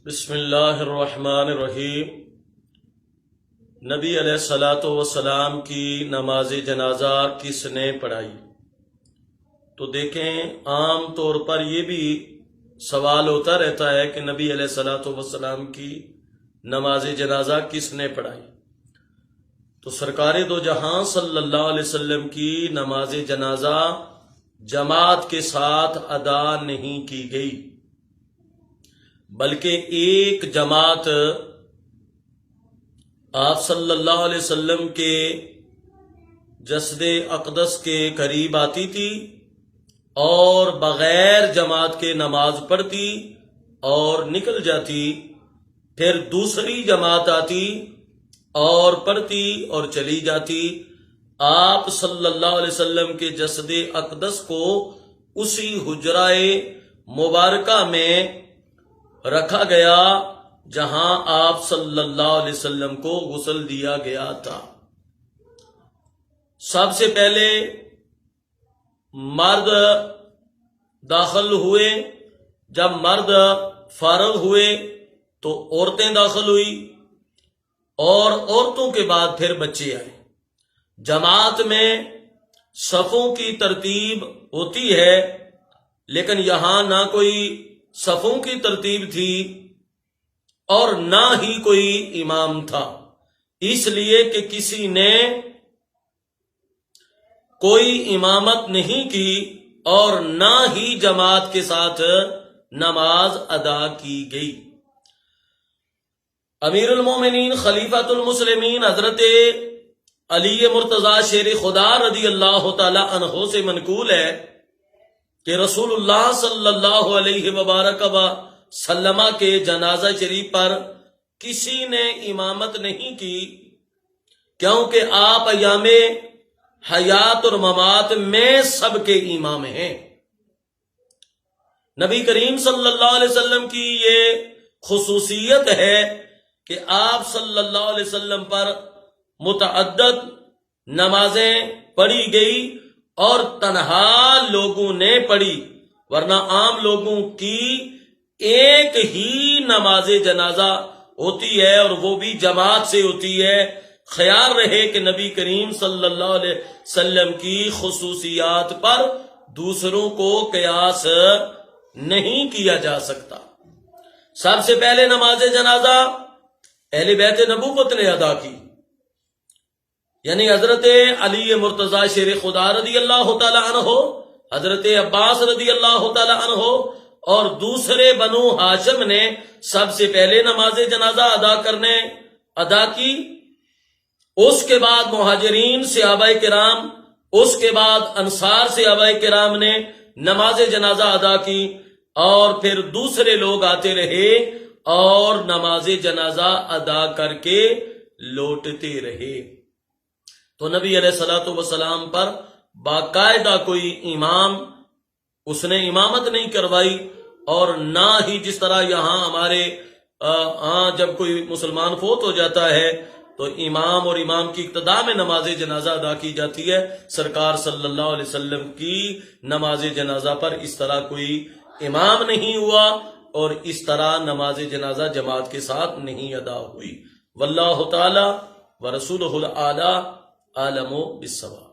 بسم اللہ الرحمن الرحیم۔ نبی علیہ السلام کی نماز جنازہ کس نے پڑھائی؟ تو دیکھیں، عام طور پر یہ بھی سوال ہوتا رہتا ہے کہ نبی علیہ السلام کی نماز جنازہ کس نے پڑھائی؟ تو سرکار دو جہاں صلی اللہ علیہ وسلم کی نماز جنازہ جماعت کے ساتھ ادا نہیں کی گئی، بلکہ ایک جماعت آپ صلی اللہ علیہ وسلم کے جسد اقدس کے قریب آتی تھی اور بغیر جماعت کے نماز پڑھتی اور نکل جاتی، پھر دوسری جماعت آتی اور پڑھتی اور چلی جاتی۔ آپ صلی اللہ علیہ وسلم کے جسد اقدس کو اسی حجرہ مبارکہ میں رکھا گیا جہاں آپ صلی اللہ علیہ وسلم کو غسل دیا گیا تھا۔ سب سے پہلے مرد داخل ہوئے، جب مرد فارغ ہوئے تو عورتیں داخل ہوئی، اور عورتوں کے بعد پھر بچے آئے۔ جماعت میں صفوں کی ترتیب ہوتی ہے، لیکن یہاں نہ کوئی صفوں کی ترتیب تھی اور نہ ہی کوئی امام تھا، اس لیے کہ کسی نے کوئی امامت نہیں کی اور نہ ہی جماعت کے ساتھ نماز ادا کی گئی۔ امیر المومنین خلیفۃ المسلمین حضرت علی مرتضی شیر خدا رضی اللہ تعالی عنہ سے منقول ہے کہ رسول اللہ صلی اللہ علیہ وبارک وسلم کے جنازہ شریف پر کسی نے امامت نہیں کی، کیونکہ آپ ایام حیات اور ممات میں سب کے امام ہیں۔ نبی کریم صلی اللہ علیہ وسلم کی یہ خصوصیت ہے کہ آپ صلی اللہ علیہ وسلم پر متعدد نمازیں پڑھی گئی اور تنہا لوگوں نے پڑھی، ورنہ عام لوگوں کی ایک ہی نماز جنازہ ہوتی ہے اور وہ بھی جماعت سے ہوتی ہے۔ خیال رہے کہ نبی کریم صلی اللہ علیہ وسلم کی خصوصیات پر دوسروں کو قیاس نہیں کیا جا سکتا۔ سب سے پہلے نماز جنازہ اہل بیت نبوت نے ادا کی، یعنی حضرت علی مرتضی شیر خدا رضی اللہ تعالی عنہ، حضرت عباس رضی اللہ تعالی عنہ اور دوسرے بنو ہاشم نے سب سے پہلے نماز جنازہ ادا کی۔ اس کے بعد مہاجرین صحابہ کرام، اس کے بعد انصار صحابہ کرام نے نماز جنازہ ادا کی، اور پھر دوسرے لوگ آتے رہے اور نماز جنازہ ادا کر کے لوٹتے رہے۔ تو نبی علیہ السلام پر باقاعدہ کوئی امام اس نے امامت نہیں کروائی، اور نہ ہی جس طرح یہاں ہمارے جب کوئی مسلمان فوت ہو جاتا ہے تو امام اور امام کی اقتداء میں نماز جنازہ ادا کی جاتی ہے، سرکار صلی اللہ علیہ وسلم کی نماز جنازہ پر اس طرح کوئی امام نہیں ہوا اور اس طرح نماز جنازہ جماعت کے ساتھ نہیں ادا ہوئی۔ واللہ تعالی ورسولہ الاعلی عالم بالصواب۔